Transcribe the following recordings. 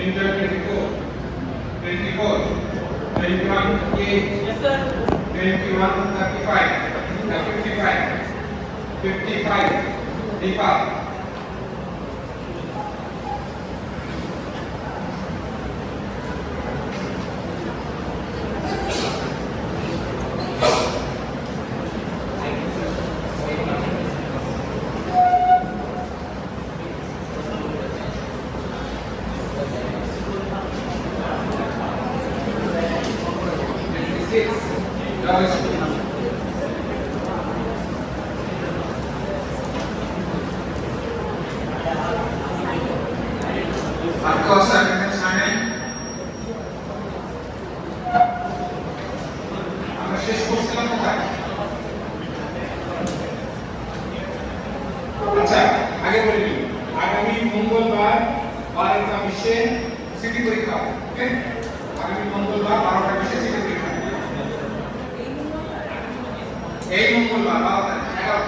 24, 24, 21, 8, yes, sir. 21, 35, 55, 55, Deepak. আচ্ছা আগে বলে দিই আগামী মঙ্গলবার 12টা বিশে সিটি পরীক্ষা ওকে আগামী মঙ্গলবার 12টা বিশে সিটি পরীক্ষা এই মঙ্গলবার 12টা 11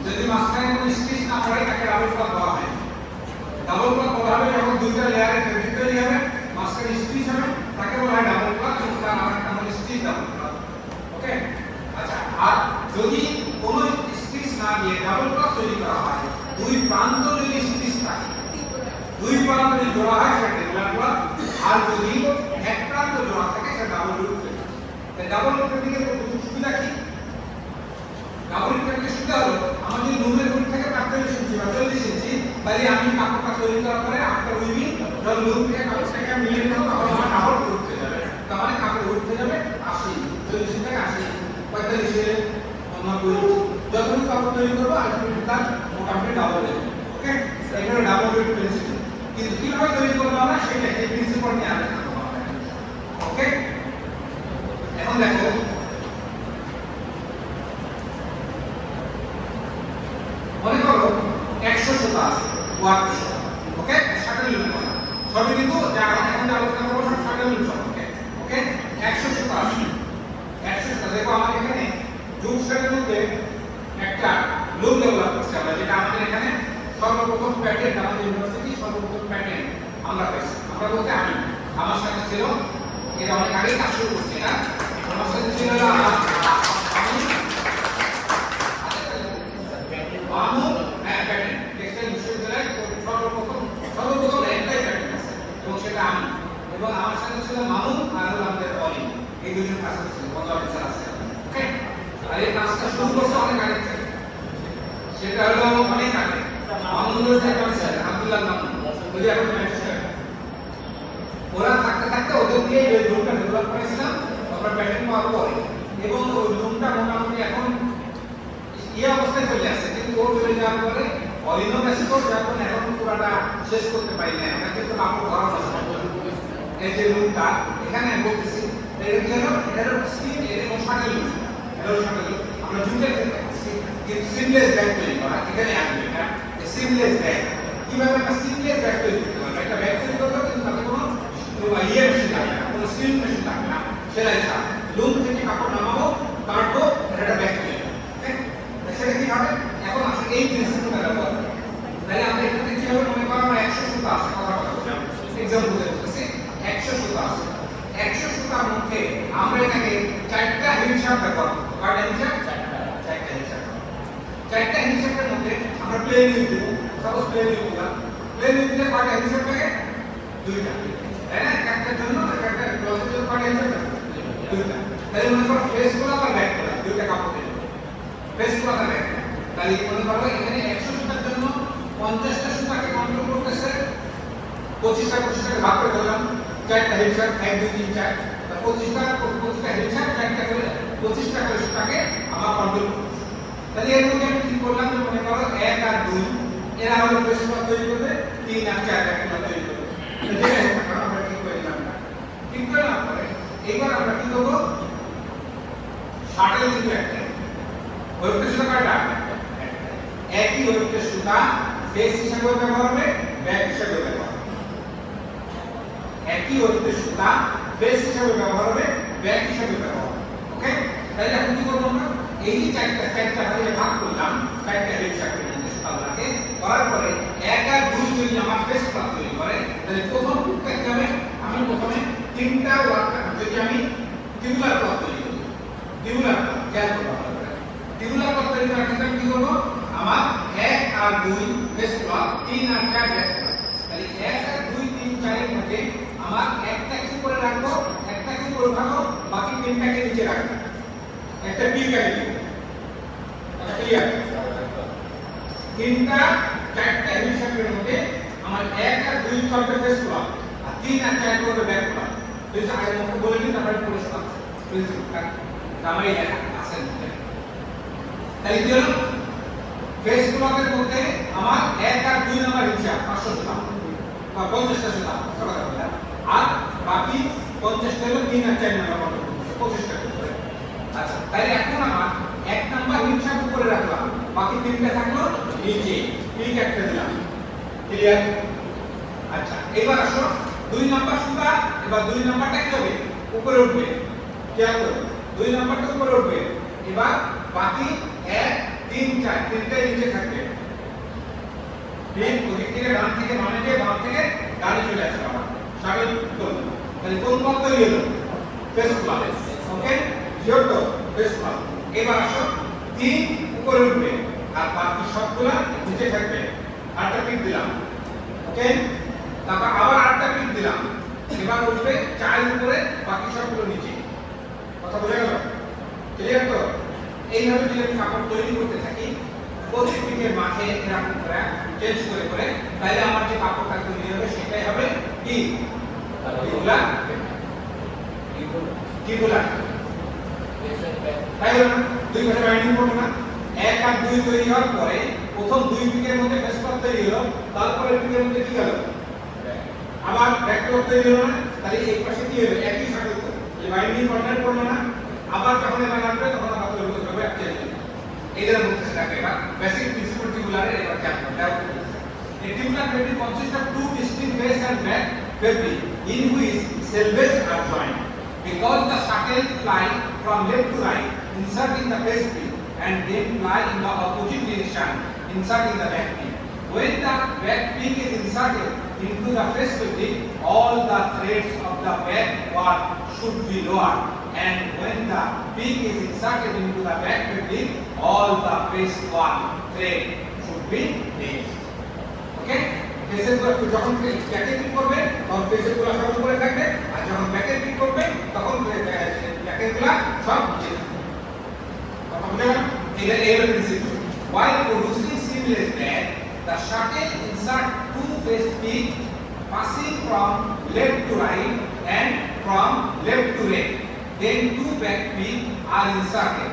যদি মাঝখানে কোনো স্পেস না পড়ে তাকে ডাবল ক্লক বলা হয়। ডাবল ক্লক বলা হবে যখন দুইটা লেয়ারের ফেব্রিক তৈরি হবে, মাঝখানে স্পেস হবে, তাকে বলা হয় ডাবল ক্লক, এবং তার আরেকটা হলো স্টিচ ডাবল ক্লক। ওকে, আচ্ছা, আর যদি কোনো স্পেস না দিয়ে ডাবল ক্লক তৈরি করা হয়, দুই প্রান্ত যদি স্পেস থাকে, দুই প্রান্ত যদি জোড়া হয় সেটা রেগুলার ক্লক, আর যদি এক প্রান্ত জোড়া থাকে সেটা ডাবল লুপ তৈরি হয়। তাই ডাবল লুপের দিকে সুবিধা কি? ডাবল লুপের সুবিধা হলো আমার যদি লুপের উপর থেকে 45 ইঞ্চি বা 40 ইঞ্চি, তাহলে আমি কাপড়টা তৈরি করার পরে আফটার উইভিং যখন লুপ থেকে কাপড়টাকে মিলিয়ে নেব তখন আমার ডাবল উঠতে যাবে। তার মানে কাপড় উঠতে যাবে 80, 40 থেকে 80, 45, 90, যতটুকু কাপড় তৈরি করবো আলটিমেটলি তার মোটামুটি ডাবল হবে। ওকে, এটা হলো ডাবল লুপ প্রিন্সিপাল। কিন্তু কিভাবে তৈরি করবো আমরা সেটা এই প্রিন্সিপাল নিয়ে আলোচনা করব। ওকে, এখন দেখো মনে করো 100 সুতা আছে, ওয়াট সুতা। ওকে, শাটল লুপ সবই কিন্তু যা এখন যে আলোচনা করব সব শাটল লুপ সম্পর্কে। ওকে, 100 সুতা আছে, 100 সুতা। দেখো আমার এখানে জুট সেটের মধ্যে একটা লুপ ডেভেলপ করছে আমরা, যেটা আমাদের এখানে সর্বপ্রথম প্যাটার্ন, আমাদের ইউনিভার্সিটি সর্বপ্রথম প্যাটার্ন আমরা পাইছি। আমরা বলতে আমি, আমার সাথে ছিল, এটা অনেক আগে কাজ শুরু করছি, এটা আমার সাথে ছিল এবং আমার সাথে ছিল মামুন আর আমাদের অলি, এই দুজন কাজ করছিল, বন্ধু অফিসার আছে। ওকে, আর এই কাজটা শুরু করছে অনেক আগে থেকে, সেটা হলো অনেক আগে। মামুন হচ্ছে অফিসার আব্দুল্লাহ মামুন, ওই যে এখন ম্যাজিস্ট্রেট। ওরা থাকতে থাকতে ওদের দিয়ে এই রুমটা ডেভেলপ করেছিলাম, তারপর প্যাটার্ন পাওয়ার পরে, এবং ওই রুমটা মোটামুটি এখন এই অবস্থায় চলে আসছে। কিন্তু ও চলে যাওয়ার পরে অলিনো ব্যস্ত, যখন এখন পুরাটা শেষ করতে পারি না, আমরা কিন্তু কাপড় ধরা নষ্ট। এই যে রুমটা এখানে বলতেছি, এটা কি হলো? এটা হলো স্কিন, এটা হলো শাটল লুপ। এটা হলো শাটল লুপ। আমরা জুটের সিমলেস ব্যাগ তৈরি করা, এখানে আসবে এটা সিমলেস ব্যাগ। কিভাবে একটা সিমলেস ব্যাগ তৈরি করতে পারবে? একটা ব্যাগ তৈরি করতে কিন্তু তাতে কোনো ইয়ে মেশিন লাগবে না, কোনো সিল মেশিন লাগবে না, সেলাই ছাড়া লুপ থেকে কাপড় নামাবো, কাটবো, এটা ব্যাগ তৈরি হবে। সেটা কি হবে? এখন আসলে এই প্রিন্সিপালটা ব্যবহার করি। তাহলে আমরা এখানে কি হবে? মনে করো আমরা 100 সুতা আছে, কথা বলছি, এক্সাম্পল বলতেছি, 100 সুতা আছে। 100 সুতার মধ্যে আমরা এটাকে চারটা হিসাব ব্যবহার করব। কয়টা হিসাব? চারটা হিসাব। চারটা হিসাবের মধ্যে আমরা প্লেন নিয়ে দেব। সাপোজ প্লেন নিয়ে দিলাম। প্লেন নিয়ে দিলে কয়টা হিসাব থাকে? দুইটা। তাই না? একটা জন্য একটা ক্লজের জন্য কয়টা হিসাব থাকে? দুইটা। তাহলে মনে করো ফেস গুলো আর ব্যাক গুলো দুইটা কাপড় দেব। ফেস গুলো আর ব্যাক। তাহলে মনে করো এখানে 100 সুতার জন্য 50টা সুতাকে কন্ট্রোল করতেছে 25টা ভাগ করে দিলাম। চারটা হিসাব 1 2 3 4 25টা হিসাব চারটা করে 25টা করে সুতাকে আমার কন্ট্রোল করতেছে। তাহলে এর মধ্যে আমি কি করলাম যে মনে করো 1 আর 2 এরা হলো ফেস গুলো তৈরি করবে 3 আর 4 ব্যাকগুলো তৈরি করবে। যেটা আমরা ঠিক করে দিলাম। ঠিক করে না পরে এবার আমরা কি করব? শাটল কিন্তু একটা ওয়েবটের সুতা কাটা একই ওয়েবটের সুতা ফেস হিসাবে ব্যবহার হবে ব্যাক হিসাবে ব্যবহার হবে। একই ওয়েবটের সুতা ফেস হিসাবে ব্যবহার হবে ব্যাক হিসাবে ব্যবহার হবে। ওকে? তাহলে এখন কি করব আমরা? এই যে চারটা ভাগে ভাগ করলাম চারটা হিসাবে সুতাগুলোকে করার পরে 1 আর 2 যদি আমার ফেস প্লাগ তৈরি করে তাহলে প্রথম টুকটা কি হবে? আমি প্রথমে তিনটা ওয়ার্কার যদি আমি টিউবুলার প্লাগ তৈরি করি টিউবুলার প্লাগ খেয়াল করব টিউবুলার প্লাগ তৈরি করার ক্ষেত্রে কি করব? আমার 1 আর 2 ফেস প্লাগ 3 আর 4 ব্যাক প্লাগ। তাহলে 1 আর 2 3 4 এর মধ্যে আমার একটাকে উপরে রাখবো একটাকে উপরে রাখবো বাকি তিনটাকে নিচে রাখবো। একটা পি কেটে দিব। এটা ক্লিয়ার? তিনটা চারটা হিসাবের মধ্যে আমার 1 আর 2 সবটা ফেস প্লাগ আর 3 আর 4 করবে ব্যাক প্লাগ। এই যে আগে মনে বলে দিই তারপরে পড়ে শোনা প্রিন্সিপাল জামাই লেখা আছে। তাই কি হলো? ফেস প্লাগের মধ্যে আমার 1 আর 2 নাম্বার হিসাব 500 সুতা বা 50টা সুতা কথা বলা আর বাকি 50টা হলো 3 আর 4 নাম্বার 25টা করে। আচ্ছা তাহলে এখন আমার 1 নাম্বার হিসাব উপরে রাখলাম বাকি তিনটা থাকলো নিচে ঠিক একটা দিলাম। ক্লিয়ার? আচ্ছা এবার আসো 2 নাম্বার সুতা এবার 2 নাম্বারটা কি হবে? উপরে উঠবে। খেয়াল করো 2 নাম্বারটা উপরে উঠবে। এবার বাকি 1 3 4 তিনটাই নিচে থাকবে। ঠিক ওদিক থেকে ডান থেকে বামে গিয়ে বাম থেকে ডানে চলে আসবে আবার শাটল করব। তাহলে কোন পথ তৈরি হলো? Face plug. ওকে? শিওর তো? Face plug. এবার আসো 3 উপরে উঠবে আর বাকি সবগুলা নিচে থাকবে। আরেকটা পিক দিলাম। ওকে? তারপর আবার আরেকটা পিক দিলাম। এবার উঠবে 4 উপরে বাকি সবগুলো নিচে। কথা বোঝা গেল? ক্লিয়ার তো? এইভাবে যদি আমি কাপড় তৈরি করতে থাকি প্রতি পিকের মাঝে এরকম করে চেঞ্জ করে করে তাহলে আমার যে কাপড়টা তৈরি হবে সেটাই হবে কি? টিউবুলার। টিউবুলার। তাই হলো না? দুই পাশে বাইন্ডিং করব না? 1 আর 2 তৈরি হওয়ার পরে প্রথম 2 পিকের মধ্যে ফেস প্লাগ তৈরি হলো তারপরে পিকের মধ্যে কি হলো? আবার ব্যাক প্লাগ তৈরি হলো না? তাহলে এই পাশে কি হবে? একই শাটল তো এই বাইন্ডিং কন্ট্রোল করলো না? আবার যখন এবার আসবে তখন আবার তৈরি করতে হবে চেঞ্জ হবে। এদের মধ্যে সেটাকে এবার বেসিক প্রিন্সিপাল টিউবুলারের এবার খেয়াল করতে হবে। A tubular fabric consists of two distinct face and back fabric in which selvages are joined. Because the shuttle fly from left to right, inserting the face peak, and then fly in the opposite direction, inserting the back peak. When the back peak is inserted into the face fabric, all the threads of the back part should be lowered. And when the peak is inserted into the back fabric, all the face one thread should be raised. ওকে? ফেসের গুলো যখন ব্যাকে pick করবে তখন ফেসের গুলো সব উপরে থাকবে আর যখন ব্যাকে পিক করবে তখন ব্যাকের গুলো সব নিচে থাকবে। কথা বুঝা গেল? এটা এর principal. While producing seamless bag, the shuttle insert two face peak passing from left to right and from left to right. Then two back peak are inserted.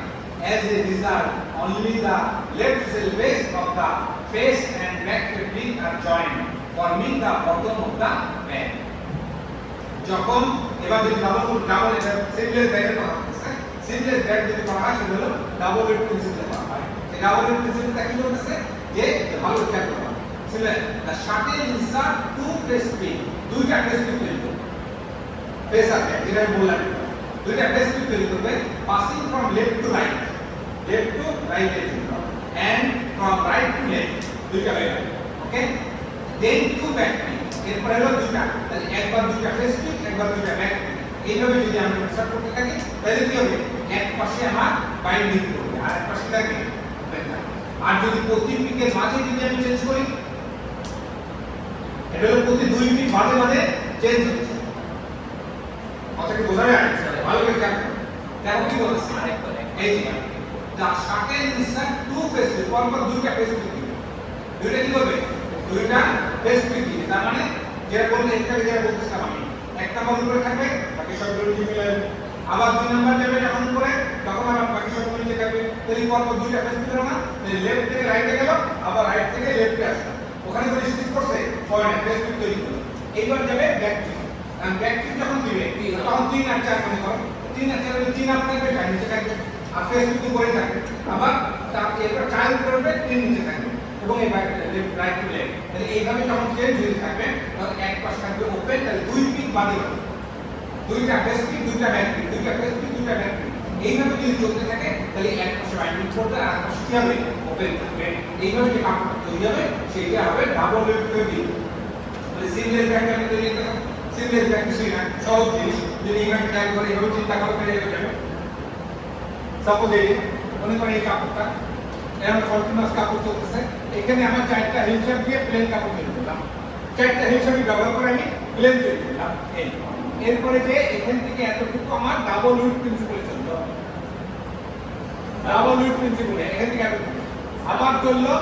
As a result, only the left selvage of the face and back fabric are joined, forming the bottom of the bag. যখন এবার যদি double এটা seamless ব্যাগের কথা বলতেছে seamless bag যদি করা হয় সেটা হলো ডাবল এর প্রিন্সিপাল করা হয়। এই ডাবল এর প্রিন্সিপালটা কি বলতেছে যে ভালো খেয়াল করবা seamless the shuttle insert two face peak দুইটা face peak তৈরি করবে ফেস আর ব্যাক যেটা বললাম দুইটা face peak তৈরি করবে passing from left to right and from right to left দুইটা হয়ে গেল। ওকে? then two back peak এরপর হলো দুইটা তাহলে একবার দুইটা ফেস পিক একবার দুইটা ব্যাক পিক এইভাবে যদি আমি ইনসার্ট করতে থাকি তাহলে কি হবে এক পাশে আমার বাইন্ডিং করবে আর এক পাশে থাকবে ওপেন থাকবে আর যদি প্রতি পিকের মাঝে যদি আমি চেঞ্জ করি এটা হলো প্রতি 2 পিক মাঝে মাঝে চেঞ্জ হচ্ছে কথা কি বোঝা যায় ভালো করে দেখো কি বলছে এই যে the shorten insert two face split পরপর দুইটা ফেস স্প্লিট দিবে দুইটা কি করবে দুইটা ফেস স্প্লিট দিবে তার মানে যেটা বললে একটা যেটা বলতেছিলাম আমি একটা নাম্বার উপরে থাকবে বাকি সবগুলো নিচে মিলাবে আবার দুই নাম্বার যাবে যখন উপরে তখন আবার বাকি সবগুলো নিচে থাকবে তাহলে পরপর দুইটা ফেস স্প্লিট হলো না তাহলে লেফট থেকে রাইটে গেল আবার রাইট থেকে লেফটে আসলো ওখানে করে স্প্লিট করছে পয়েন্ট ফেস স্প্লিট তৈরি করলো এইবার যাবে ব্যাক টু আর ব্যাক টু যখন দিবে তখন 3 আর 4 মনে করো 3 আর 4 3 আপ থাকবে আর নিচে থাকবে আর ফেস স্প্লিট উপরে থাকবে আবার তার এরপর চাইল্ড করবে 3 নিচে থাকবে এবং এই লেফট রাইট টু লেফট তাহলে এইভাবে যখন চেঞ্জ হতে থাকবে তখন এক পাশ থাকবে ওপেন তাহলে দুই পিক বাদে হবে দুইটা ফেস পিক দুইটা ব্যাক পিক দুইটা ফেস পিক দুইটা ব্যাক পিক এইভাবে যদি চলতে থাকে তাহলে এক পাশে বাইন্ডিং করবে আর এক পাশে কি হবে ওপেন থাকবে এইভাবে যে কাপড় তৈরি হবে সেটা হবে ডাবল লেফট ফেব্রিক তাহলে সিমলেস ব্যাক আমি তৈরি করব সিমলেস ব্যাক কিছুই না সহজ জিনিস যদি এইভাবে ট্রাই করে এইভাবে চিন্তা করো তাহলে হয়ে যাবে সাপোজ এই মনে করেন এই কাপড়টা এরকম কন্টিনিউয়াস কাপড় চলতেছে এখানে আমার চারটা হিল শেপ দিয়ে প্লেন কাপড় তৈরি করলাম চারটা হিল শেপ ব্যবহার করে আমি প্লেন তৈরি করলাম এই এরপরে যে এখান থেকে এতটুকু আমার ডাবল উইড প্রিন্সিপলে চললো ডাবল উইড প্রিন্সিপলে এখান থেকে এতটুকু আবার চললো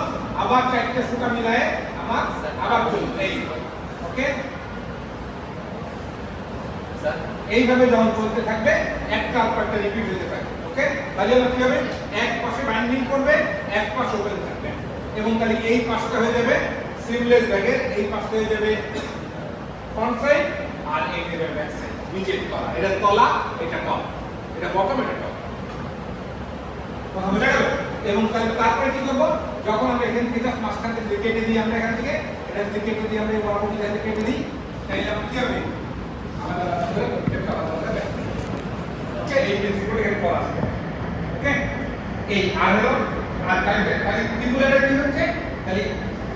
আবার চারটা সুতা মিলায়ে আমার আবার চললো এই ওকে স্যার এইভাবে যখন চলতে থাকবে একটা আরেকটা রিপিট হতে থাকবে ওকে তাহলে কি হবে এক পাশে বাইন্ডিং করবে এক পাশ ওপেন থাকবে এবং তাহলে এই পাশটা হয়ে যাবে সিমলেস ব্যাগের এই পাশটা হয়ে যাবে ফ্রন্ট সাইড আর এই হয়ে ব্যাক সাইড নিচের তলা এটা তলা এটা টপ এটা বটম এটা টপ কথা বোঝা গেল এবং তারপরে কি করব যখন আমরা এখান থেকে মাঝখান থেকে কেটে দিই আমরা এখান থেকে এটা থেকে কেটে দিই আমরা এই বরাবর দিকে কেটে দিই তাহলে আমার কি হবে আমাদের আসলে একটা আলাদা ব্যাক ওকে এই প্রিন্সিপাল এর পর আসবে ওকে এই আর হলো আর তাহলে টিপুলারের কি হচ্ছে তাহলে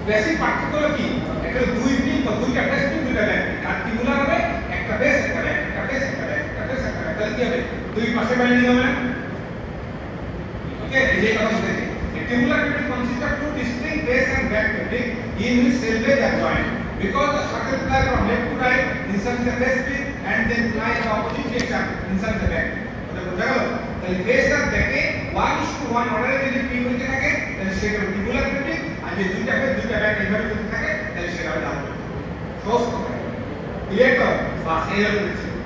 বেসিক পার্থক্য কি একটা দুই পিন বা দুইটা বেস পিন দুইটা ব্যাক পিন আর টিপুলার হবে একটা বেস একটা ব্যাক একটা বেস একটা ব্যাক একটা বেস একটা ব্যাক তাহলে কি হবে দুই পাশে বাইন্ডিং হবে না ওকে এই যে কথা বলতে a tubular fabric consists of two distinct base and back fabric in which selvage are joined because the shuttle fly from left to right inside the base pin and then fly in the opposite direction inside the back pin এটা বোঝা গেল তাহলে base আর ব্যাকে 1:1 অর্ডারে যদি pin হতে থাকে তাহলে সেটা টিপুলার ফেব্রিক আর যে দুইটা বেস দুইটা ব্যাক এইভাবে চলতে থাকে তাহলে সেটা হবে ডাবল সহজ কথা ক্লিয়ার তো বাস এই হলো প্রিন্সিপাল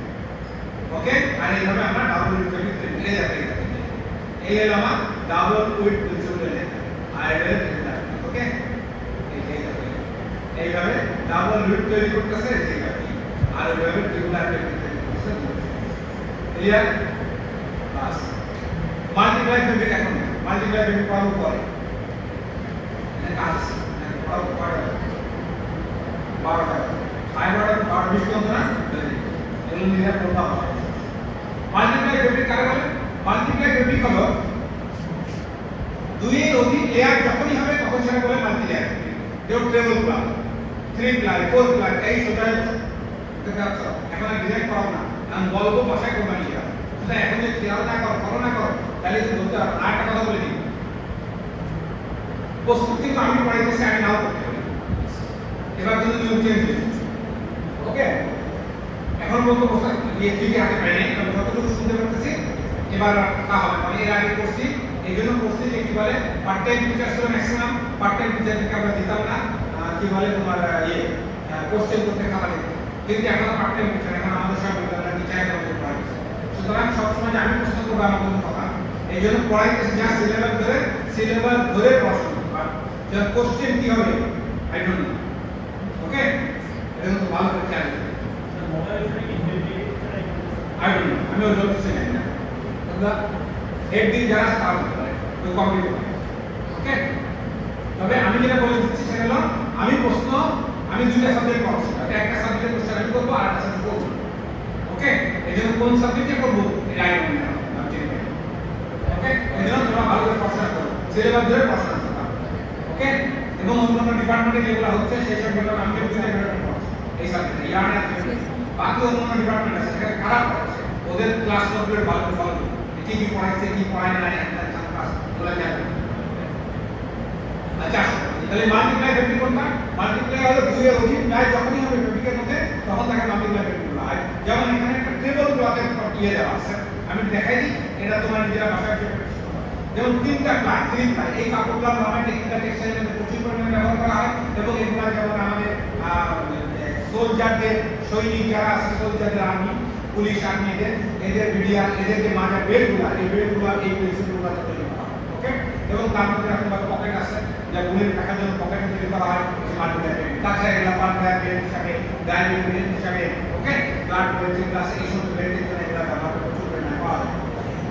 ওকে আর এইভাবে আমরা ডাবল ফেব্রিক তৈরি যাবে এই হলো আমার ডাবল উইড প্রিন্সিপাল আর এটা ওকে এইভাবে ডাবল উইড তৈরি করতেছে এইভাবে আর এইভাবে টিপুলার ফেব্রিক তৈরি করতেছে ক্লিয়ার বাস মাল্টিপ্লাই ফেব্রিক এখন মাল্টিপ্লাই ফেব্রিক পাবো পরে কাজ পাবো পরে 12টা ফাইবার 20 কত না এগুলো নিয়ে পড়বা মাল্টিপ্লাই ফেব্রিক কারে বলে মাল্টিপ্লাই ফেব্রিক হলো দুই এর অধিক লেয়ার যখনই হবে তখন সেটা বলে মাল্টি লেয়ার যেমন ট্রেবল প্লাগ 3 প্লাগ 4 প্লাগ এই সোজায় দেখাচ্ছো এখন আর ডিজাইন করাও না আমি বলবো ভাষায় কোন বানিয়ে দাও সেটা এখন যদি খেয়াল না করো ফলো না করো তাহলে তো বলতে আর একটা কথা বলে দিই প্রস্তুত কিন্তু আমি পড়াইতেছি আমি নাও করতে পারি এবার কিন্তু নিয়ম চেঞ্জ হয়েছে ওকে এখন বলতে বসে এই দিকে হাতে পাই নাই আমি যতটুকু শুনতে পারতেছি এবার তা হবে মানে এর আগে করছি এই জন্য করছি যে কি বলে পার্ট টাইম টিচার ছিল ম্যাক্সিমাম পার্ট টাইম টিচারকে আমরা দিতাম না কি বলে তোমার কোশ্চেন করতে খাবার দিতে কিন্তু এখন পার্ট টাইম টিচার এখন আমাদের সব বিদ্যালয়ের টিচার এখন পড়াই সুতরাং সবসময় যে আমি প্রশ্ন করবো আমার কোনো কথা এই জন্য পড়াইতেছি যা সিলেবাস ধরে পড়াশোনা করবা যা কোশ্চেন কি হবে আই ডোন্ট নো ওকে এটা তো ভালো করে খেয়াল আই ডোন্ট নো আমি ওই লোককে জানি না তোমরা হেড দিন যারা স্টার্ট করতে পারে ওই কমপ্লিট হবে ওকে তবে আমি যেটা বলে দিচ্ছি সেটা হলো আমি প্রশ্ন আমি দুইটা সাবজেক্ট পড়াচ্ছি একটা সাবজেক্টের কোশ্চেন আমি করবো আর একটা সাবজেক্ট করবো ওকে এজন্য কোন সাবজেক্টে করব এটা আই ডোন্ট নো আমি জানি না ওকে এজন্য তোমরা ভালো করে পড়াশোনা করো সিলেবাস ধরে পড়াশোনা করো ওকে এবং অন্যান্য ডিপার্টমেন্টে যেগুলো হচ্ছে সেই সবগুলো আমি দুইটা এই সাবজেক্টে ইয়ার্ন বাকি অন্য ডিপার্টমেন্ট আছে সেখানে খারাপ করছে, ওদের ক্লাস নোটগুলো ভালো করে ফলো করুন, কি কি পড়াইছে কি পড়ায় নাই একটা ক্লাস ওগুলো জানবে। আচ্ছা তাহলে মাল্টিপ্লাই ফ্যাক্টর কোনটা? মাল্টিপ্লাই হলো 2 এর অধিক প্রায় যখনই হবে ফ্যাক্টরের মধ্যে তখন তাকে মাল্টিপ্লাই ফ্যাক্টর বলা হয়। যেমন এখানে একটা টেবিল ক্লথ এর ইয়ে দেওয়া আছে, আমি দেখাই দিই, এটা তোমার নিজেরা বাসায় প্র্যাকটিস করবে। যেমন তিনটা প্লাই, থ্রি প্লাই, এই কাপড়গুলো আমাদের টেকনিক্যাল টেক্সটাইলের মধ্যে প্রচুর পরিমাণে ব্যবহার করা হয় এবং এগুলো যেমন আমাদের সোলজারদের, সৈনিক যারা আছে সোলজারদের, আর্মি পুলিশ আর্মিদের, এদের বিডিআর, এদের যে মাঝে বেল্টগুলো, এই বেল্টগুলো এই পেন্সিলগুলো তৈরি করা হয়। ওকে, এবং তার মধ্যে এখন পকেট আছে, যা গুণের টাকার জন্য পকেট তৈরি করা হয় মাল্টিপ্লাই বেল্ট। তাছাড়া এগুলো পাল্টার বেল্ট হিসাবে, ডায়াবেটিক বেল্ট হিসাবে, ওকে, ব্লাড বেল্ট যেগুলো আছে এই সমস্ত বেল্টের জন্য এগুলো ব্যবহার করে প্রচুর পরিমাণে পাওয়া যায়।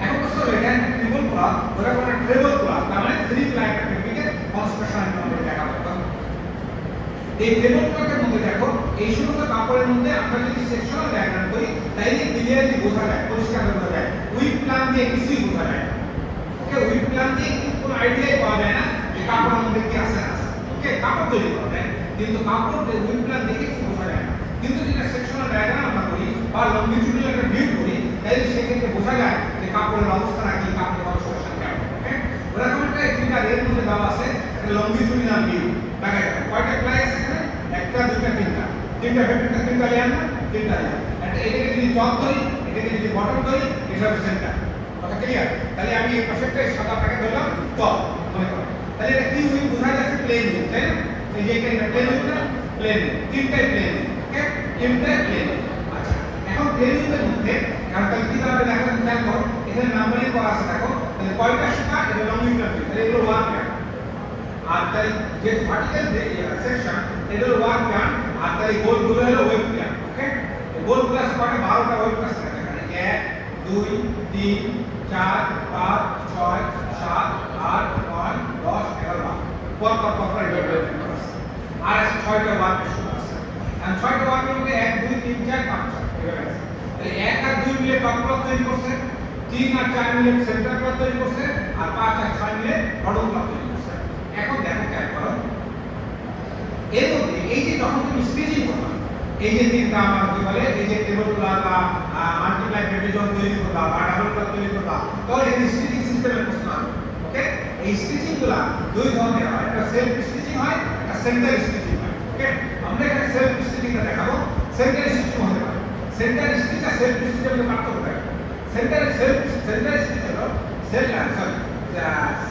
এখন প্রশ্ন হলো এটা ট্রিপল ক্লথ, ওরা কোনো ট্রিপল ক্লথ, তার মানে 3 প্লাই একটা টেকনিকে কনস্ট্রাকশন আমাদের দেখা দরকার। এই ট্রিপল ক্লথের মধ্যে দেখো এই সমস্ত কাপড়ের মধ্যে আমরা যদি সেকশনাল ডায়াগ্রাম করি তাইলে ক্লিয়ারলি বোঝা যায়, পরিষ্কার বোঝা যায়, উইক প্ল্যান দিয়ে কিছুই বোঝা যায় না। ওকে, উইক প্ল্যান দিয়ে কিন্তু কোনো আইডিয়াই পাওয়া যায় না যে কাপড়ের মধ্যে কি আছে না আছে। ওকে, কাপড় তৈরি করা যায় কিন্তু কাপড় উইক প্ল্যান দেখে কিছু বোঝা যায় না। কিন্তু যেটা সেকশনাল ডায়াগ্রাম আমরা করি বা লংগিটিউডাল একটা ভিউ করি তাইলে সেক্ষেত্রে বোঝা যায় যে কাপড়ের অবস্থা কি, কাপড়ের কনস্ট্রাকশন কেমন। ওকে, ওরকম একটা ফিগার এর মধ্যে দেওয়া আছে, একটা লংগিটিউডাল ভিউ। দেখা যায় কয়টা প্লাই আছে এখানে? একটা, দুইটা, তিনটা, তিনটা ফ্যাক্টরটা তিনটা লেয়ার না, তিনটা লেয়ার। একটা এটাকে যদি টপ ধরি, এটাকে যদি বটম ধরি, এটা হবে সেন্টার। কথা ক্লিয়ার? তাহলে আমি এই পাশেরটা সাদাটাকে ধরলাম টপ মনে করো। তাহলে এটা কি উইল বোঝা যাচ্ছে? প্লেন উইল, তাই না? এই যে এটা প্লেন উইল না, প্লেন উইল, তিনটাই প্লেন উইল। ওকে, তিনটাই প্লেন উইল। আচ্ছা, এখন প্লেন উইলের মধ্যে কারণ তাহলে কি দাঁড়াবে দেখো, খেয়াল করো এখানে নাম্বারিং করা আছে দেখো, তাহলে কয়টা শাখা? এটা লংগিটিউডাল ভিউ, তাহলে এগুলো ওয়ান প্যান। আর তাই যে ভার্টিক্যাল সেকশন এটা হলো ওয়ার্ক প্ল্যান, আর তাই গোলগুলো হলো ওয়েব প্ল্যান। ওকে, গোলগুলো আছে কয়টা? 12টা ওয়েব প্ল্যান আছে এখানে। 1 2 3 4 5 6 7 8 9 10 11 12 পর এটা ওয়েব প্ল্যান আছে। আর আছে 6টা ওয়ার্ক প্ল্যান আছে। আর 6টা ওয়ার্কের মধ্যে 1 2 3 4 5 6 এভাবে আছে। তাহলে 1 আর 2 মিলে টপ ক্লথ তৈরি করছে, 3 আর 4 মিলে সেন্টার ক্লথ তৈরি করছে, আর 5 আর 6 মিলে বটম ক্লথ তৈরি করছে। এখন দেখো খেয়াল করো এর মধ্যে এই যে যখন তুমি স্টিচিং করবা, এই যে তিনটা আমার কি বলে, এই যে টেবিল ক্লথ বা মাল্টিপ্লাই ফ্যাব্রিক তৈরি করবা বা ডাবল ক্লথ তৈরি করবা, তাহলে এই স্টিচিং সিস্টেমের প্রশ্ন আসবে। ওকে, এই স্টিচিং গুলা দুই ধরনের হয়, একটা সেলফ স্টিচিং হয়, একটা সেন্টার স্টিচিং হয়। ওকে, আমরা এখানে সেলফ স্টিচিংটা দেখাবো, সেন্টার স্টিচিং হতে পারে। সেন্টার স্টিচ আর সেলফ স্টিচের মধ্যে পার্থক্য থাকে। সেন্টার স্টিচ হলো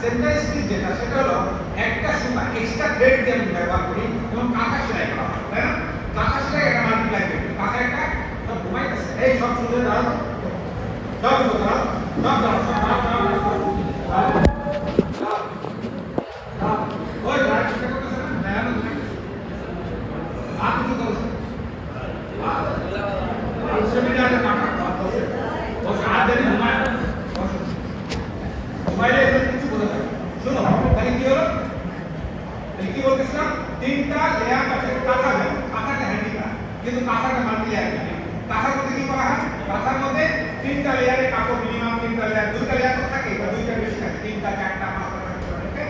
সেন্টার স্টিচ যেটা সেটা হলো একটা সুতা এক্সট্রা থ্রেড দিয়ে আমি ব্যবহার করি এবং কাঁথা সেলাই করা হয়, তাই না? কাঁথা সেলাই একটা মাল্টিপ্লাই করি, কাঁথা একটা সব ঘুমাইতেছে, এই সব সুন্দর দাঁড়াও, সব দাঁড়াও, সব দাঁড়াও, সব দাঁড়াও, ওই দাঁড়াও, চেষ্টা করতেছে না, দাঁড়ানো হাত উঁচু করছে, সেমিনারে কাঁথা বসে বসে হাত দিয়ে ঘুমায়, বসে ঘুমাইলে কিছু বোঝা যাবে। শোনো তাহলে কি হলো, কি বলতেছিলাম, তিনটা লেয়ার আছে কাঁথা, যেমন কাঁথাটা হ্যান্ডিক্রাফট কিন্তু কাঁথাটা মাল্টি লেয়ার। কাঁথার মধ্যে কি করা হয়? কাঁথার মধ্যে তিনটা লেয়ারে কাপড়, মিনিমাম তিনটা লেয়ার, দুইটা লেয়ার তো থাকে বা দুইটা বেশি থাকে, তিনটা চারটা পাঁচটা থাকতে পারে। ওকে,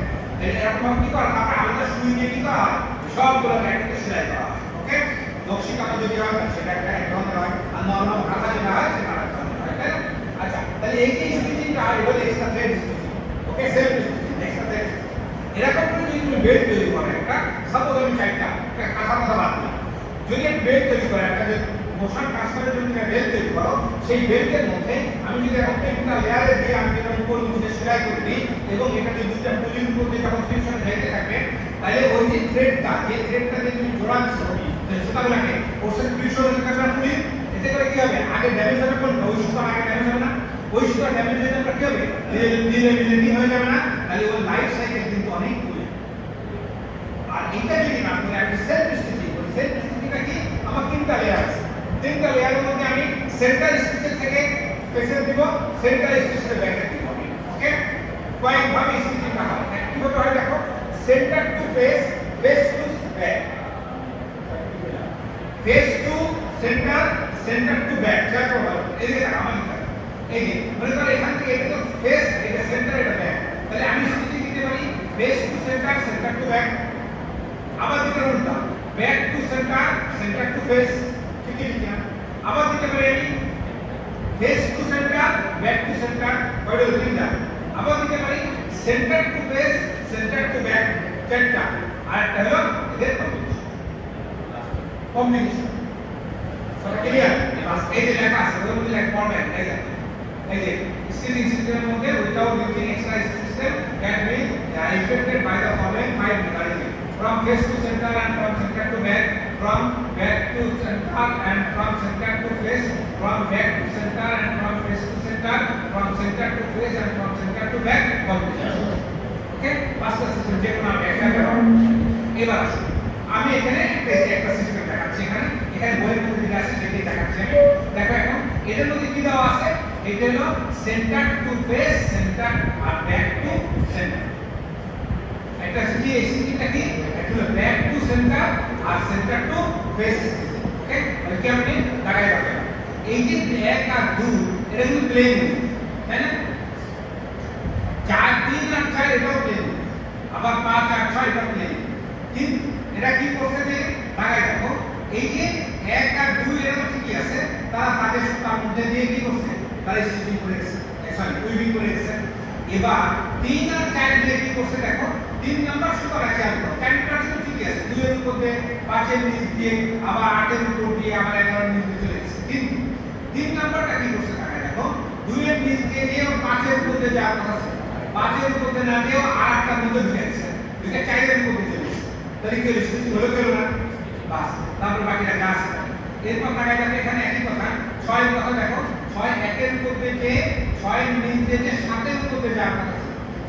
এরকম কি করা, কাপড় আলাদা সুই দিয়ে কি করা হয়, সবগুলো একসাথে সেলাই করা হয়। ওকে, নকশি কাঁথা যদি হয় সেটা একটা এক ধরনের হয়, আর নরমাল কাঁথা যেটা হয় সেটা আরেক ধরনের হয়, তাই না? আচ্ছা, তাহলে এই যে স্টিচিংটা হয় এটা হলো এক্সট্রা থ্রেড স্টিচিং। ওকে, সেলফ স্টিচিং, এক্সট্রা থ্রেড। এরকম করে যদি তুমি বেল্ট তৈরি করো, একটা সাপোজ আমি চারটা কাঁথা কথা বাদ দিই, যদি আমি বেল্ট তৈরি করি, একটা যে মোশন ট্রান্সফারের জন্য বেল্ট তৈরি করো, সেই বেল্টের মধ্যে আমি যদি এখন তিনটা লেয়ারে দিয়ে আমি যখন উপর নিচে সেলাই করে দিই এবং এটা যদি দুইটা পুলির উপর দিয়ে যখন ফ্রিকশন ঢেকে থাকবে, তাহলে ওই যে থ্রেডটা, যে থ্রেডটা দিয়ে তুমি জোড়া দিচ্ছো সুতাগুলোকে, ওর সাথে ফ্রিকশন হয়ে থাকবে পুলি, এতে করে কি হবে, আগে ড্যামেজ হবে কোনটা, ওই সুতার আগে ড্যামেজ হবে না, ওই সুতার ড্যামেজ হয়ে যাবে কি হবে, মিলেটিং হয়ে যাবে না, তাহলে ওর লাইফ সাইকেল কিন্তু অনেক কমে। আর এটা যদি না করে আমি সেলফ স্টিচিং করি, সেলফ স্টিচিংটা কি, আমার তিনটা লেয়ার আছে, তিনটা লেয়ারের মধ্যে আমি সেন্টার স্টিচের থেকে পেছনে দিব, সেন্টার স্টিচের ব্যাকে দিব। ওকে, কয়েকভাবে স্টিচিংটা হয়, কিভাবে হয় দেখো, centre to face, face to back, face to centre, centre to back. খেয়াল করো এদিকে দেখো, আমার দিকে এই যে মনে করো এখান থেকে এটা তো ফেস, এটা সেন্টার, এটা ব্যাক, তাহলে আমি স্টিচিং দিতে পারি face to centre, centre to back. আবার দিকে উল্টা, back to centre, centre to face, ঠিক আছে? আবার দিতে পারি আমি face to centre, back to centre, কয়টা হলো তিনটা। আবার দিতে পারি centre to face, centre to back, চারটা। আর একটা হলো এদের কম্বিনেশন। সব ক্লিয়ার? বাস এই যে লেখা আছে ওর মধ্যে লেখা ফরম্যাট এই যে স্টিচিং সিস্টেমের মধ্যে without using extra system can be effected by the following five mechanism from face to center and from center to back, from back to center and from center to face, from back to center and from face to center, from center to face and from center to back. Okay? পাঁচটা system যে কোনো আমি একটা করব। এবার আসুন আমি এখানে একটা সিস্টেম দেখাচ্ছি এখানে বইয়ের মধ্যে যেটা আছে সেটাই দেখাচ্ছি আমি। দেখো এখন এটার মধ্যে কি দেওয়া আছে? এটা হলো সেন্টার টু ফেস, সেন্টার আর ব্যাক টু সেন্টার। একটা সিটি এই সিটিটা কি? এটা হলো ব্যাক টু সেন্টার আর সেন্টার টু ফেস। ওকে? তাহলে কি আপনি লাগাই রাখবেন। এই যে এক আর দুই এটা কিন্তু প্লেন, তাই না? 4 3 আর 4 এটাও প্লেন, আবার 5 আর 6 এটাও প্লেন। কিন্তু এটা কি করতে যে লাগাই রাখো এই যে 1 আর 2 এর তো ঠিকই আছে, তারা তাদের সুতার মধ্যে দিয়ে কি করছে? তারা স্টিচিং করে গেছে, সরি উইভিং করে গেছে। এবার 3 আর 4 দিয়ে কি করছে দেখো, 3 নাম্বার সুতাটা খেয়াল করো, 4টা কিন্তু ঠিকই আছে, 2 এর উপর দিয়ে 5 এর নিচ দিয়ে আবার 8 এর উপর দিয়ে আবার 11 এর নিচ দিয়ে চলে গেছে। কিন্তু 3 নাম্বারটা কি করছে লাগাই দেখো, 2 এর নিচ দিয়ে দিয়ে 5 এর উপর দিয়ে যাওয়ার কথা ছিল, 5 এর উপর দিয়ে না দিয়ে আরেকটা মধ্যে ঢুকে গেছে, দুইটা 4 এর উপর দিয়ে চলে গেছে। তাহলে কি স্টিচিং হলো গেল না? বাস তারপর বাকিটা যা আছে এরপর লাগাই যাবে এখানে একই কথা 6 এর কথা দেখো, 6 1 এর উপর দিয়ে 6 এর নিচ দিয়ে 7 এর উপর দিয়ে যাওয়ার কথা,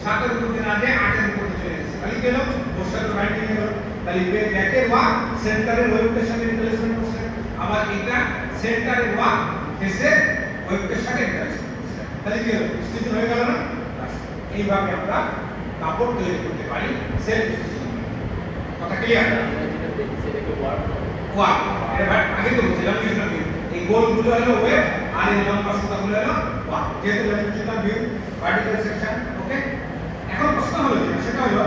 7 এর উপর দিয়ে না দিয়ে 8 এর উপর দিয়ে চলে গেছে। তাহলে কি হলো? পোস্টার বাইন্ডিং হলো। তাহলে ব্যাকের ওয়ার্ক সেন্টারের ওয়েবটার সাথে রিলেশন করছে, আবার এটা সেন্টারের ওয়ার্ক ফেসের ওয়েবটার সাথে রিলেশন করছে। তাহলে কি হলো? স্টিচিং হয়ে গেল না? এইভাবে আমরা কাপড় তৈরি করতে পারি সেলফ স্টিচিং। কথা ক্লিয়ার? ওয়ার্ক এটা আগে তো বলছিলাম ইউজুয়াল ভিউ, এই গোলগুলো হলো ওয়েব আর এই লম্বা সুতাগুলো হলো ওয়ার্ক। যেহেতু লঞ্জিটিউডাল ভিউ, ভার্টিক্যাল সেকশন। ওকে, এখন প্রশ্ন হলো সেটা হলো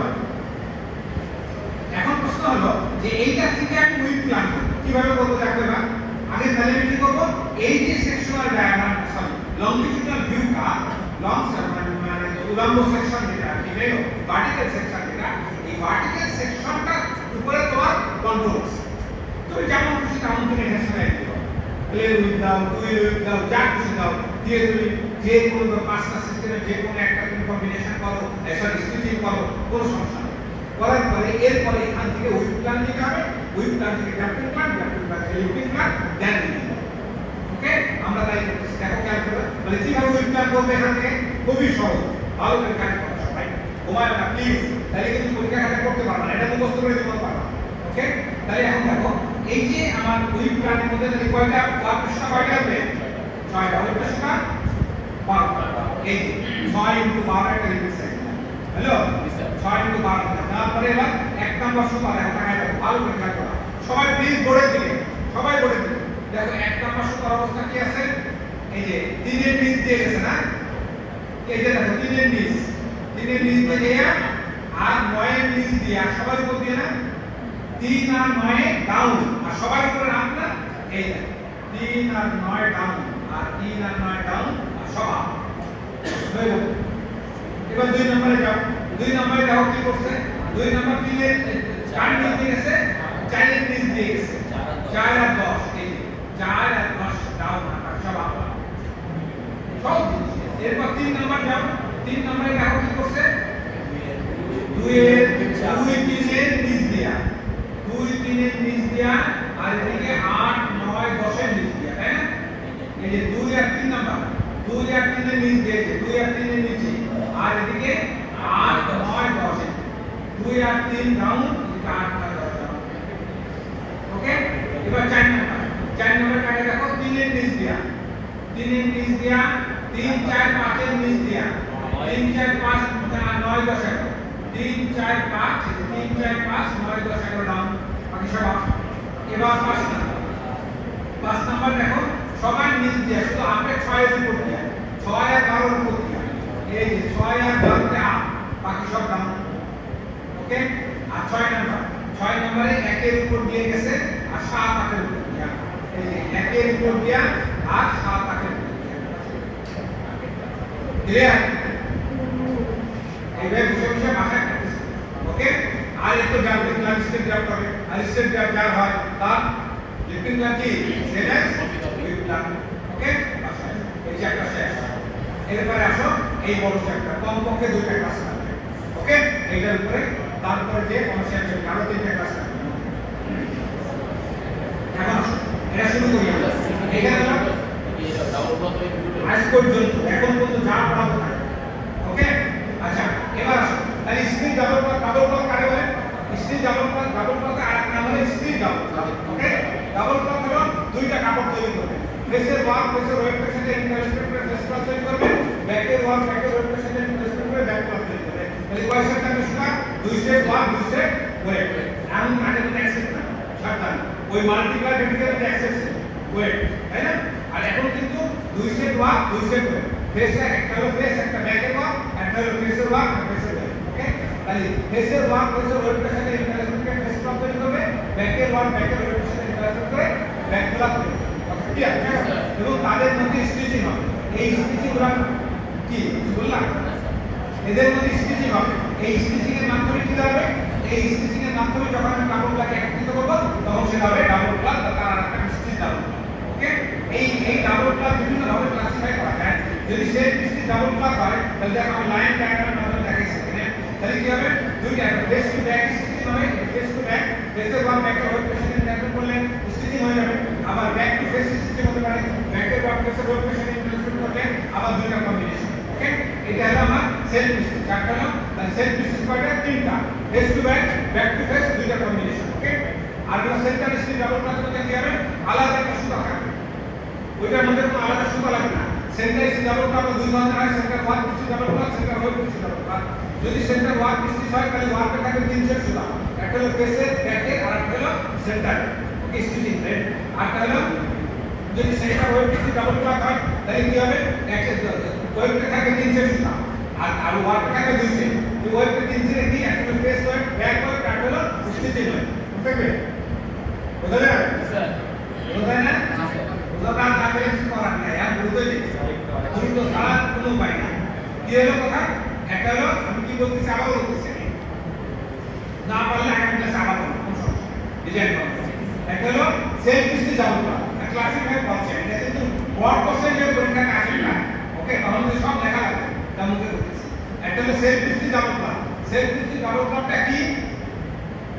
যে এইটা থেকে আমি উইথ প্ল্যান করব, কিভাবে করব দেখো। এবার আগে তাহলে আমি কি করব, এই যে সেকশনাল ডায়াগ্রাম সরি লংজিটিউডাল ভিউটা মানে উলম্ব সেকশন যেটা কি হলো ভার্টিক্যাল সেকশন যেটা, এই ভার্টিক্যাল সেকশনটা উপরে তোমার কন্ট্রোল আছে, তুমি যেমন খুশি তেমন তুমি এখানে সাজাই দিও, প্লেন উইথ দাও, টুইল উইথ দাও, যা খুশি দাও দিয়ে তুমি যে কোনো পাঁচটা সিস্টেমে যে কোনো একটা তুমি কম্বিনেশন করো, সরি স্টিচিং করো, কোনো সমস্যা নেই। করার পরে এরপরে এখান থেকে উইথ প্ল্যান নিতে হবে, উইথ প্ল্যান থেকে ক্যাপ্টেন প্ল্যান এলিপ্টিক প্ল্যান দেন নিতে হবে। ওকে, আমরা তাই করতেছি। দেখো খেয়াল করো মানে কিভাবে উইথ প্ল্যান করবে এখান থেকে, খুবই সহজ। ভালো করে কাজ করো সবাই, ঘুমায় না প্লিজ, তাহলে কিন্তু পরীক্ষা খাতা করতে পারবে না, এটা মুখস্থ করে দিতে পারবে। ওকে, তাহলে এখন দেখো এই যে আমার উইথ প্ল্যানের মধ্যে যদি কয়টা পৃষ্ঠা কয়টা হবে? 6টা। উইথ পৃষ্ঠা 12টা। এই যে 6 * 12 একটা লিমিট সাইজ। হ্যালো 6 * 12। তারপরে এবার 1 নাম্বার সুতা দেখো, টাকা দেখো, ভালো করে খেয়াল করো সবাই প্লিজ, বোর্ডের দিকে সবাই বোর্ডের দিকে দেখো। 1 নাম্বার সুতার অবস্থা কি আছে? এই যে 3 এর নিচ দিয়ে গেছে না, এই যে দেখো 3 এর নিচ দিয়ে যায় আর 9 এর নিচ দিয়ে আর সবার উপর দিয়ে না, 3 আর 9 ডাউন আর সবার উপরে আপ না, এই যে 3 আর 9 ডাউন আর 3 আর 9 ডাউন আর সব আপ হয়ে গেল। এবার 2 নম্বরে যাও, 2 নম্বরে দেখো কি করছে, 2 নম্বর 3 এর কাট দিয়ে গেছে, 4 এর নিচ দিয়ে গেছে, 4 আর 10, এই যে 4 আর 10 ডাউন আর সব আপ সব। এরপর 3 নম্বর যাও, 3 নম্বরে দেখো কি করছে, 2 এর 3 এর নিচ দিয়া, 2 3 এর নিচ দিয়া আর এদিকে 8 9 10 এর নিচ দিয়া, তাই না? এই যে 2 আর 3 নাম্বার, 2 আর 3 এর নিচ দিয়েছে, 2 আর 3 এর নিচে আর এদিকে 8 9 10 এর, 2 আর 3 ডাউন, এদিকে 8 9 10 ডাউন। ওকে, এবার 4 নাম্বার কাকে দেখো, 3 এর নিচ দিয়া, 3 এর নিচ দিয়া, 3 4 5 এর নিচ দিয়া, 3 4 5 9 10 এর, 3 4 5 3 4 5 9 10 11 ডাউন, বাকি সব আপ। এবার 5 নাম্বার দেখো সবার নিচ দিয়ে শুধু আপে 6 এর উপর দিয়ে, 6 আর 12 এর উপর দিয়ে, এই যে 6 আর 12 তে আপ, বাকি সব ডাউন। ওকে, আর 6 নম্বরে 1 এর উপর দিয়ে গেছে আর 7 8 এর উপর দিয়ে, এই যে একের উপর দিয়া আর 7 8 ক্লিয়ার এইভাবে বসে বসে মাথায় কাটতেছে ওকে আর একটু গ্যাপ দেখলাম স্টেপ গ্যাপ করে আর স্টেপ গ্যাপ যার হয় তার লিফটিং ক্লাস কি সেনেস উইথ ওকে এই যে একটা শেষ এরপরে আসো এই বড় চ্যাপ্টার কমপক্ষে দুইটা ক্লাস থাকবে ওকে এইটার উপরে তারপরে যে কনসেপ্ট আরো তিনটা ক্লাস থাকবে এখন আসো এটা শুরু করি আমরা এখানে আজ পর্যন্ত এখন পর্যন্ত যা পড়াবো ওকে আচ্ছা এবার আসো তাহলে স্ক্রিন ডাবল ক্লক কারে বলে স্ক্রিন ডাবল ক্লক আর নাম হলো screen double okay double clock হলো দুইটা কাপড় তৈরি করবে ফেসের ওয়ার্ক ফেসের ওয়েবের সাথে ইন্টারফেস করে ফেস ক্লক তৈরি করবে ব্যাকের ওয়ার্ক ব্যাকের ওয়েবের সাথে ইন্টারফেস করে ব্যাক ক্লক তৈরি করবে তাহলে কয় সেট থাকবে সুতরাং দুই সেট ওয়ার্ক দুই সেট ওয়েব এমন আগে তো এক সেট না সাবধান ওই মাল্টিপ্লাই ডিভিশন এক সেট ওয়েব তাই না আর এখন কিন্তু দুই সেট ওয়ার্ক দুই সেট ওয়েব ফেসে একটা হলো ফেস একটা ব্যাকের ওয়ার্ক একটা হলো ফেসের ওয়ার্ক ফেসের ওয়েব ওকে তাহলে ফেসের ওয়ার্ক ফেসের ওয়েবের সাথে ইন্টারফেস করে ফেস ক্লক তৈরি করবে ব্যাকের ওয়ার্ক ব্যাকের ওয়েবের সাথে ইন্টারফেস করে ব্যাক ক্লক তৈরি করবে ক্লিয়ার এবং তাদের মধ্যে স্টিচিং হবে এই স্টিচিং গুলো কি বললাম এদের মধ্যে স্টিচিং হবে এই স্টিচিং এর মাধ্যমে কি হবে এই স্টিচিং এর মাধ্যমে যখন আমি কাপড়টাকে একত্রিত করব তখন সেটা হবে ডাবল ক্লক বা তার আরেকটা স্টিচ ডাবল ওকে এই ডাবল ক্লক বিভিন্ন ভাবে ক্লাসিফাই করা যায় যদি সেই স্টিচ ডাবল ক্লক হয় তাহলে দেখো আমি লাইন ডায়াগ্রামের মাধ্যমে দেখাইছি তাহলে কি হবে দুইটা ফেস টু ব্যাক স্টিচিং হবে ফেস টু ব্যাক ফেসের ওয়ান ব্যাকের ওয়েব পেশেন্ট ইন্টারফেস করলে স্টিচিং হয়ে যাবে আবার ব্যাক টু ফেস স্টিচিং হতে পারে ব্যাকের ওয়ান ফেসের ওয়েব পেশেন্ট ইন্টারফেস করলে আবার দুইটা কম্বিনেশন ওকে এটা হলো আমার সেলফ স্টিচ চারটা হলো তাহলে সেলফ স্টিচ কয়টা তিনটা face to back back to face দুইটা কম্বিনেশন ওকে আর হলো সেন্টার স্টিচ ডাবল ক্লক করতে কি হবে আলাদা একটা সুতা থাকবে ওইটার মধ্যে কোনো আলাদা সুতা লাগবে না সেন্টার স্টিচ ডাবল ক্লক দুই ধরনের হয় centre one stitch double clock centre web stitch double clock যদি সেন্টার ওয়ান স্টিচ হয় তাহলে ওয়ার্কে থাকবে তিন সেট সুতা একটা হলো ফেসের ব্যাকের আর একটা হলো সেন্টার ওকে স্টিচিং রেড আরটা হলো যদি centre web stitch double clock হয় তাহলে কি হবে একটা ওয়েবতে থাকবে তিন সেট সুতা আর ওয়ার্কে থাকবে দুই সেট এই ওয়েবতে তিন সেট কি একটা হলো ফেস ওয়েব ব্যাক ওয়েব আর হলো স্টিচিং ওয়েব বুঝতে পেরেছেন বুঝা যায় স্যার বুঝা যায় না বুঝা না গেলে কিছু করার নাই আর বুঝতে দিই দ্রুত ছাড়া কোনো উপায় নাই কি হলো কথা একটা হলো আমি কি বলতেছি আবার বলতেছি না পারলে আগামী ক্লাসে আবার বলবো কোন সমস্যা ডিজাইন করবো একটা হলো self stitch double clock classify করছে এটা কিন্তু বড় কোশ্চেন যে পরীক্ষাতে আসে না ওকে তখন তো সব লেখা লাগবে তার মধ্যে বলতেছি একটা হলো self stitch double clock self stitch double ক্লকটা কি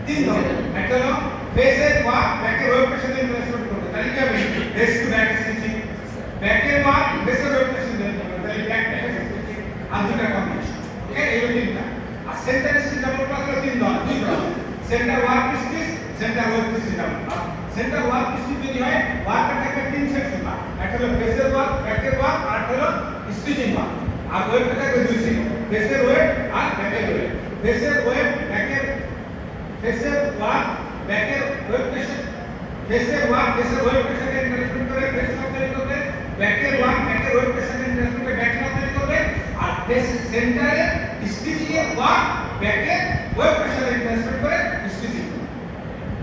তিন ধরনের একটা হলো ফেসের ওয়ার্ক ব্যাকের ওয়েবের সাথে ইনভেস্টমেন্ট করবে তাহলে কি হবে ফেস টু ব্যাক স্টিচিং ব্যাকের ওয়ার্ক ফেসের ওয়েবের সাথে ইনভেস্টমেন্ট তাহলে ব্যাক টু ফেস স্টিচিং আর দুটো কম্বিনেশন ওকে এই তিনটা আর সেন্টার স্টিচ ডাবল ক্লক হলো তিন ধরনের দুই ধরনের centre work stitch centre web stitch double clock centre work stitch যদি হয় ওয়ার্কের থাকবে তিন সেট সুতা একটা হলো ফেসের ওয়ার্ক ব্যাকের ওয়ার্ক আর একটা হলো স্টিচিং ওয়ার্ক আর ওয়েবের থাকবে দুই সেট ফেসের ওয়েব আর ব্যাকের ওয়েব ফেসের ওয়েব ব্যাকের ফেসের ওয়ার্ক ব্যাকের ওয়েব পেশেন্ট ফেসের ওয়ার্ক ফেসের ওয়েব পেশেন্ট ইনভেস্টমেন্ট করে ফেস ক্লক তৈরি করবে ব্যাকের ওয়ার্ক ব্যাকের ওয়েব পেশেন্ট ইনভেস্টমেন্ট করে ব্যাক ক্লক তৈরি করবে আর ফেস সেন্টারে স্টিচিং এর ওয়ার্ক ব্যাকের ওয়েব পেশেন্ট ইনভেস্টমেন্ট করে স্টিচিং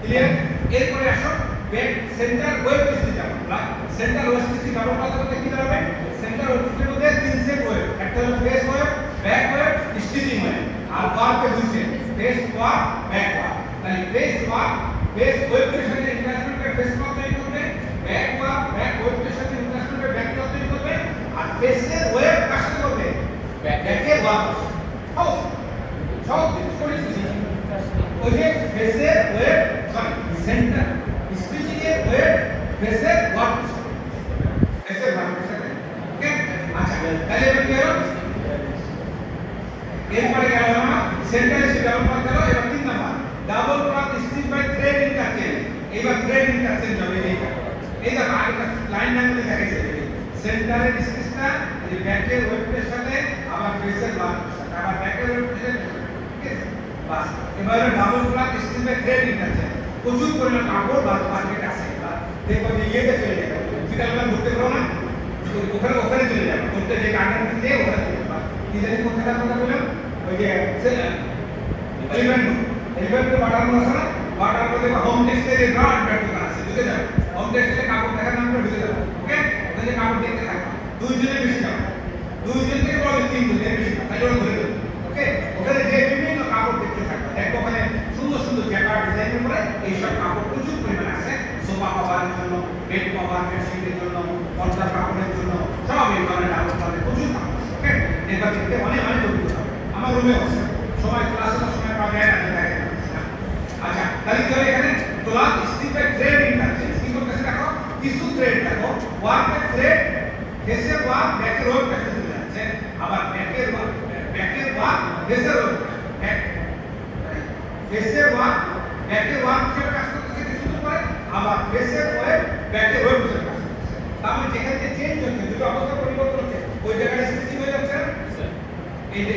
ক্লিয়ার এরপরে আসো back centre web stitch double clock centre web stitch double clock করতে কি দাঁড়াবে সেন্টার ওয়েব স্টিচের মধ্যে তিন সেট ওয়েব একটা হলো face web back web stitching web আর ওয়ার্কে দুই set face work back work তাহলে face work face web patient investment করে ফেস ক্লক তৈরি করবে back work back web patient investment করে ব্যাক ক্লক তৈরি করবে আর ফেসের ওয়েব কাজ করবে ব্যাকের ওয়ার্ক সব করে ওই যে ফেসের ওয়েব সরি সেন্টার স্টিচিং এর ওয়েব ফেসের ওয়ার্ক ফেসের ওয়ার্ক ওকে আচ্ছা তাহলে এবার কি হলো এরপরে গেল না সেন্টার স্টিচ ডাবল ক্লক গেল এবার তিন number double clock stitch by thread interchange এবার থ্রেড ইন্টারচেঞ্জ হবে এই দেখো আগে লাইন নাম্বার দেখাইছে সেন্টারের স্টিচটা এই ব্যাকের ওয়েবের সাথে আবার ফেসের ওয়ার্কের সাথে আবার ব্যাকের ওয়েবের সাথে ঠিক আছে বাস এবার double clock stitch by thread interchange প্রচুর পরিমাণ কাপড় মার্কেট আছে দেখো যে ইয়েতে চলে যাবে যেটা আমরা ঘুরতে পারো না ওখানে চলে যাবে ঘুরতে যে কাটার দিতে ওখানে চলে যাবে কি জানি কোন কথা বললাম ওই যে এলিমেন্ট বাটার আছে না বাটার মধ্যে হোম টেক্সটাইলের ব্র্যান্ড ব্র্যান্ড আছে বুঝতে যাবে হোম টেক্সটাইলে কাপড় দেখার নাম করে ঢুকে যাবে। ওকে, ওখানে কাপড় দেখতে থাকবে, দুইজনের বেশি যাবে, দুইজন থেকে বড় তিনজন এর বেশি, তাহলে ওরা ধরে দেবে। ওকে, ওখানে যে বিভিন্ন কাপড় দেখতে থাকবে, দেখো ওখানে সুন্দর সুন্দর জ্যাকেট ডিজাইনের করে এইসব কাপড় প্রচুর পরিমাণে আছে, সোফা কভারের জন্য, বেড কভার, বেডশিটের জন্য, পর্দার কাপড়ের জন্য, সব এই ধরনের কাপড় প্রচুর কাপড়। ওকে, দেখবা দেখতে অনেক অনেক অভিজ্ঞতা হবে। আমার রুমে আছে, সময় ক্লাসে সময় পাওয়া যায় না, দেখে না। আচ্ছা, তাহলে কি হবে এখানে তোলা স্টিচ বাই থ্রেড ইন্টারচেঞ্জ কি করতেছে দেখো, কিছু থ্রেড দেখো, ওয়ার্ক বাই থ্রেড, ফেসের ওয়ার্ক ব্যাকের ওয়ার্ক কাছে চলে যাচ্ছে, আবার ব্যাকের ওয়ার্ক ফেসের ওয়ার্ক ফেসের ওয়ার্ক ব্যাকের ওয়ার্ক হিসেবে কাজ করতেছে কিছু পরে, আবার ফেসের ওয়ার্ক ব্যাকের ওয়ার্ক হিসেবে কাজ করতেছে। তার মানে যেখানে যে চেঞ্জ হচ্ছে, দুটো অবস্থা পরিবর্তন হচ্ছে, ওই জায়গায় স্টিচিং হয়ে যাচ্ছে। এই যে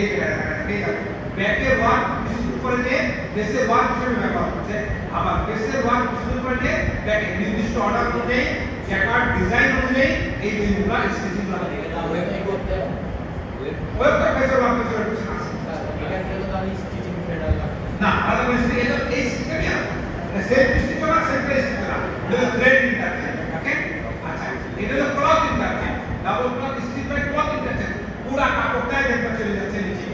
এই জায়গাটা ব্যাকের ওয়ার্ক কিছু করে যে ফেসের ওয়ার্ক হিসেবে ব্যবহার করছে, আবার ফেসের ওয়ার্ক কিছু করে যে ব্যাকের নির্দিষ্ট অর্ডার অনুযায়ী জ্যাকেট ডিজাইন অনুযায়ী এই দুইগুলো স্টিচিং করা হয়। ওয়েব কি করতে ওয়েবটা ফেসের ওয়ার্ক হিসেবে আছে। এটা কিন্তু আমি স্টিচিং থ্রেড না, আলাদা করে এটা এই সিস্টেমই আছে, সেলফ স্টিচ না সেন্টার স্টিচ না, এটা থ্রেড ইন্টারচেঞ্জ। ওকে, আচ্ছা, এটা হলো cloth interchange, double cloth stitch by cloth interchange. পুরো কাপড়টাই দেখতে চলে যাচ্ছে নিচে,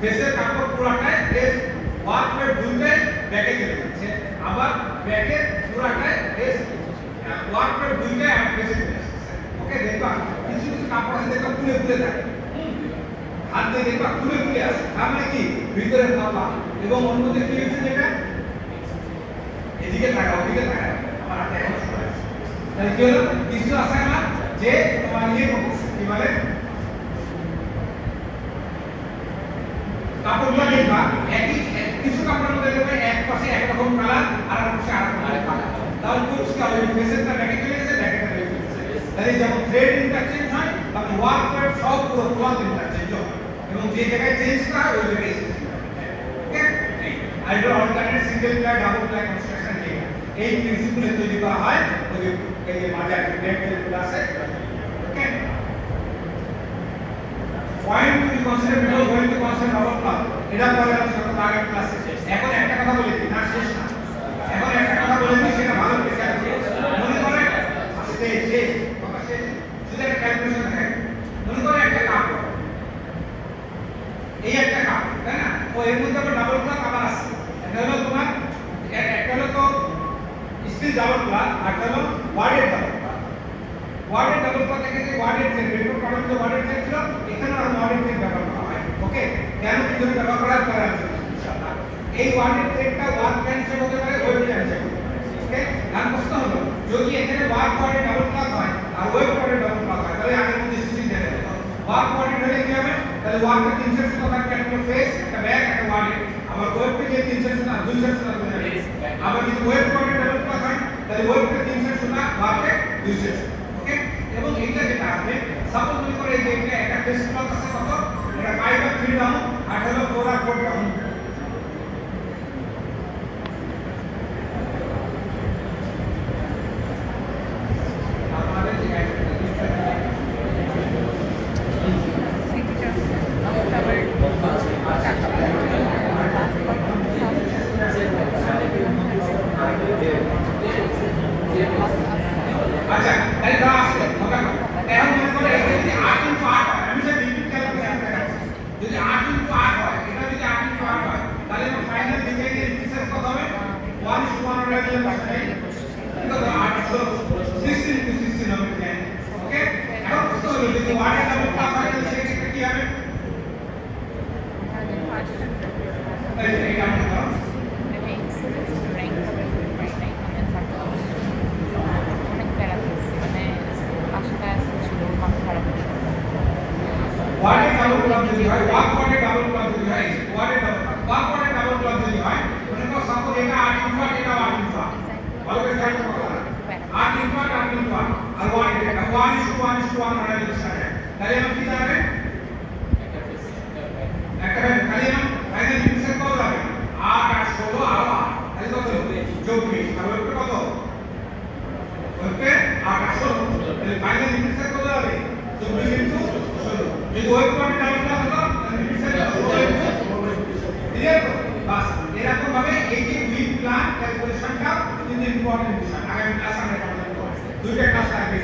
ফেসের কাপড় পুরোটাই ফেস ওয়ার্ক ওয়েব দুইটাই ব্যাকে চলে যাচ্ছে, আবার ব্যাকের পুরোটাই ফেস ওয়ার্ক ওয়েব দুইটাই আমার ফেসে চলে আসছে। ওকে, দেখবা কিছু কিছু কাপড় আছে দেখবা খুলে খুলে থাকে, হাত দিয়ে দেখবা খুলে খুলে আসে, তার মানে কি ভিতরে ফাঁপা, এবং অন্যদের কি হচ্ছে যেটা এদিকে থাকা ওদিকে থাকা আমার হাতে এখন সরে আসে। তাহলে কি হলো, কিছু আছে আমার যে তোমার ইয়ে করতেছে, কি বলে কাপড়গুলো দেখবা একই, কিছু কাপড়ের মধ্যে দেখবে এক পাশে একরকম কালার আর এক পাশে আরেক কালার, তাহলে পরিষ্কার হবে ফেসেরটা ব্যাকে চলে গেছে, ব্যাকেটা চলে গেছে। তাহলে যেমন থ্রেড ইন্টারচেঞ্জ হয়, তখন ওয়ার্ক ওয়েব সব পুরো ক্লথ ইন্টারচেঞ্জ হয়, এবং যে জায়গায় চেঞ্জ করা হয় ওই জায়গায় চেঞ্জ করা হয়। ওকে, আর এটা alternate single ply double ply construction এই প্রিন্সিপলে তৈরি করা হয়, ওই যে এই যে মাঝে গ্রেড আছে। Okay, point to be consider below going to consider double cloth, এটা পরে আছে যত আগের ক্লাসে। এখন একটা কথা বলি না, শেষ না, এখন একটা কথা বলে দিই, সেটা ভালো করে মনে করে আস্তে শেষ কথা শেষ, শুধু একটা ক্যালকুলেশন থাকে। মনে করে একটা কাপড়, এই একটা কাপড়, তাই না, ও এর মধ্যে আবার ডাবল ক্লথ আবার আছে, এটা হলো তোমার একটা হলো তো স্টিল ডাবল ক্লথ, আর একটা হলো ওয়ার্ডের ডাবল ক্লথ। ওয়ার্ডের ডাবল ক্লথ থেকে যে ওয়ার্ডের চেন রেট্রো কারণ যে ওয়ার্ডের চেন ছিল, এখানে আর ওয়ার্ডের চেন ব্যবহার করা হয়। ওকে, কেন কি জন্য ব্যবহার করা করার জন্য ইনশাআল্লাহ এই ওয়ার্ডের চেনটা ওয়ার্ড ক্যান্সেল হতে পারে, ওয়েব ক্যান্সেল হতে পারে। ওকে, নাম প্রশ্ন হলো যদি এখানে ওয়ার্ড ওয়ার্ডের ডাবল ক্লথ হয় আর ওয়েব ওয়ার্ডের ডাবল ক্লথ হয়, তাহলে আগের মধ্যে স্টিচিং দেবে। ওয়ার্ড ওয়ার্ডের হলে কি হবে, তাহলে ওয়ার্ডের 3 সেট সুতা থাকবে, একটা ফেস একটা ব্যাক একটা ওয়ার্ডে, আবার ওয়েবে যে 3 সেট সুতা 2 সেট সুতা হয়ে যাবে। আবার যদি ওয়েব ওয়ার্ডের ডাবল ক্লথ হয়, তাহলে ওয়েবে 3 সেট সুতা ওয়ার্ডে 2 সেট। ওকে, এবং এইটা যেটা আছে সাপোজ মনে করে যে একটা ফেস ক্লথ আছে কত, এটা 5 আর 3 ডাউন, আর হলো 4 আর 4 ডাউন। আচ্ছা, তাই ধরা আসলে ওটা এখন মনে করে এটা যদি 8 * 8 হয়, আমি যে বিদ্যুৎ ক্যালকুলেশন দেখাচ্ছি, যদি 8 * 8 হয়, এটা যদি 8 * 8 হয়, তাহলে আমার ফাইনাল ডিজাইনের ফিচার কত হবে, 1:1 হয়ে গেলে বাসায় এটা তো 8 16 * 16 হবে ডিজাইন। ওকে, এখন প্রশ্ন হলো যদি ওয়ার্ডের ডাবল ক্লথ হয়, তাহলে সেক্ষেত্রে কি হবে, এইটা আমরা করব। ওয়ার্ডের ডাবল ক্লথ যদি হয়, ওয়ার্ক ওয়ার্ডের ডাবল ক্লথ যদি হয়, ওয়ার্ডের ডাবল ক্লথ, ওয়ার্ক ওয়ার্ডের ডাবল ক্লথ যদি হয়, মনে করো সাপোজ এটা 8 * 8 এটা 8 * 8, ভালো করে খেয়াল করো, 8 * 8 8 * 8 আর 1 এটা 1:1:1 মানে লিখতে হবে। তাহলে আমরা কি জানবে, একটা খালি আমরা ফাইনাল ফিক্সার কত হবে, 8 8 16 আর 8, তাহলে কত হবে 24, আর ওইটা কত, ওইটা 8 8 16, তাহলে ফাইনাল ফিক্সার কত হবে 24 * 16। যদি ওয়েব কোয়ার্টার ডাবল ক্লথ হতো, তাহলে ফিক্সার কত হবে, ক্লিয়ার তো? বাস এরকম ভাবে এই যে উইক প্ল্যান ক্যালকুলেশনটা কিন্তু ইম্পর্টেন্ট বিষয়, আগামী ক্লাসে আমরা দুইটা ক্লাস লাগবে